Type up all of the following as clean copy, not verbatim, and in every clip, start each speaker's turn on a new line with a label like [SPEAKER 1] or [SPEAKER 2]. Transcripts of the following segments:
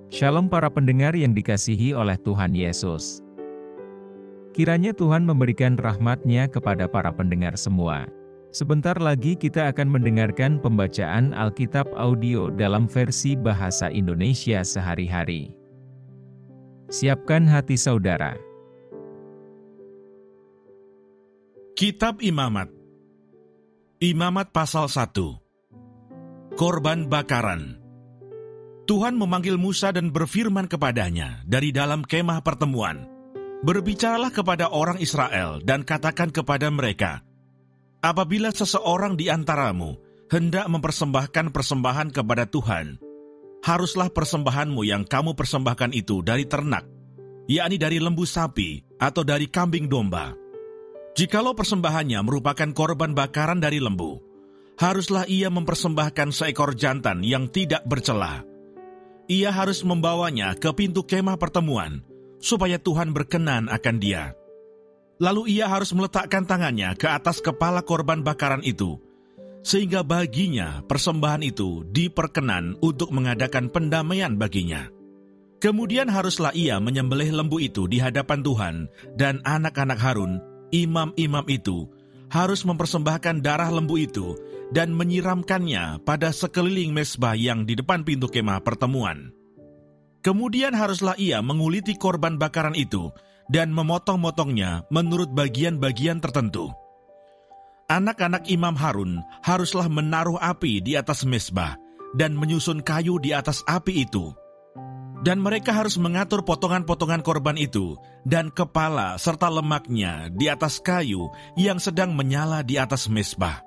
[SPEAKER 1] Shalom para pendengar yang dikasihi oleh Tuhan Yesus. Kiranya Tuhan memberikan rahmat-Nya kepada para pendengar semua. Sebentar lagi kita akan mendengarkan pembacaan Alkitab audio dalam versi bahasa Indonesia sehari-hari. Siapkan hati saudara.
[SPEAKER 2] Kitab Imamat. Imamat pasal 1. Korban bakaran. Tuhan memanggil Musa dan berfirman kepadanya dari dalam kemah pertemuan. Berbicaralah kepada orang Israel dan katakan kepada mereka, apabila seseorang di antaramu hendak mempersembahkan persembahan kepada Tuhan, haruslah persembahanmu yang kamu persembahkan itu dari ternak, yakni dari lembu sapi atau dari kambing domba. Jikalau persembahannya merupakan korban bakaran dari lembu, haruslah ia mempersembahkan seekor jantan yang tidak bercela. Ia harus membawanya ke pintu kemah pertemuan, supaya Tuhan berkenan akan dia. Lalu ia harus meletakkan tangannya ke atas kepala korban bakaran itu, sehingga baginya persembahan itu diperkenan untuk mengadakan pendamaian baginya. Kemudian haruslah ia menyembelih lembu itu di hadapan Tuhan, dan anak-anak Harun, imam-imam itu, harus mempersembahkan darah lembu itu dan menyiramkannya pada sekeliling mezbah yang di depan pintu kemah pertemuan. Kemudian haruslah ia menguliti korban bakaran itu dan memotong-motongnya menurut bagian-bagian tertentu. Anak-anak Imam Harun haruslah menaruh api di atas mezbah dan menyusun kayu di atas api itu. Dan mereka harus mengatur potongan-potongan korban itu dan kepala serta lemaknya di atas kayu yang sedang menyala di atas mezbah.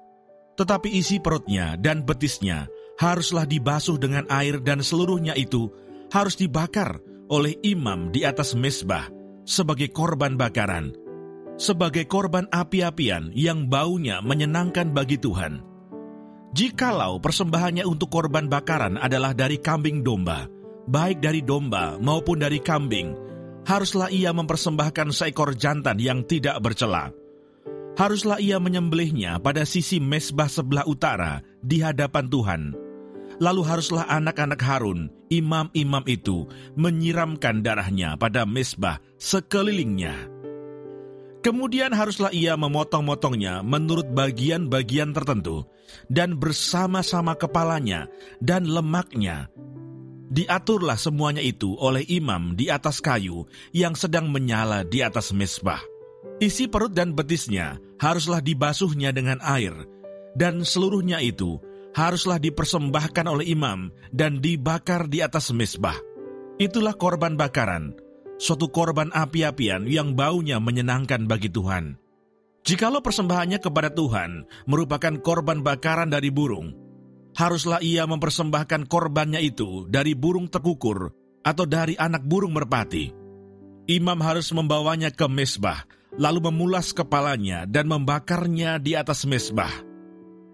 [SPEAKER 2] Tetapi isi perutnya dan betisnya haruslah dibasuh dengan air dan seluruhnya itu harus dibakar oleh imam di atas mezbah sebagai korban bakaran, sebagai korban api-apian yang baunya menyenangkan bagi Tuhan. Jikalau persembahannya untuk korban bakaran adalah dari kambing domba, baik dari domba maupun dari kambing, haruslah ia mempersembahkan seekor jantan yang tidak bercela. Haruslah ia menyembelihnya pada sisi mezbah sebelah utara di hadapan Tuhan. Lalu haruslah anak-anak Harun, imam-imam itu, menyiramkan darahnya pada mezbah sekelilingnya. Kemudian haruslah ia memotong-motongnya menurut bagian-bagian tertentu, dan bersama-sama kepalanya dan lemaknya. Diaturlah semuanya itu oleh imam di atas kayu yang sedang menyala di atas mezbah. Isi perut dan betisnya haruslah dibasuhnya dengan air, dan seluruhnya itu haruslah dipersembahkan oleh imam dan dibakar di atas mezbah. Itulah korban bakaran, suatu korban api-apian yang baunya menyenangkan bagi Tuhan. Jikalau persembahannya kepada Tuhan merupakan korban bakaran dari burung, haruslah ia mempersembahkan korbannya itu dari burung tekukur atau dari anak burung merpati. Imam harus membawanya ke mezbah, lalu memulas kepalanya dan membakarnya di atas mezbah.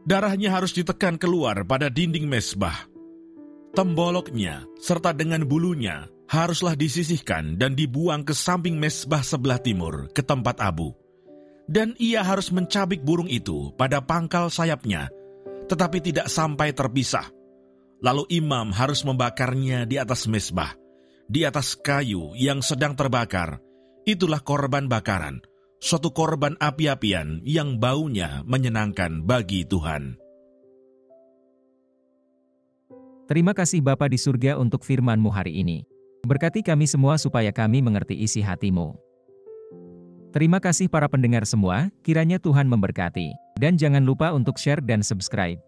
[SPEAKER 2] Darahnya harus ditekan keluar pada dinding mezbah. Temboloknya serta dengan bulunya haruslah disisihkan dan dibuang ke samping mezbah sebelah timur ke tempat abu. Dan ia harus mencabik burung itu pada pangkal sayapnya, tetapi tidak sampai terpisah. Lalu imam harus membakarnya di atas mezbah, di atas kayu yang sedang terbakar. Itulah korban bakaran, suatu korban api-apian yang baunya menyenangkan bagi Tuhan.
[SPEAKER 1] Terima kasih Bapa di surga untuk firman-Mu hari ini. Berkati kami semua supaya kami mengerti isi hati-Mu. Terima kasih para pendengar semua, kiranya Tuhan memberkati. Dan jangan lupa untuk share dan subscribe.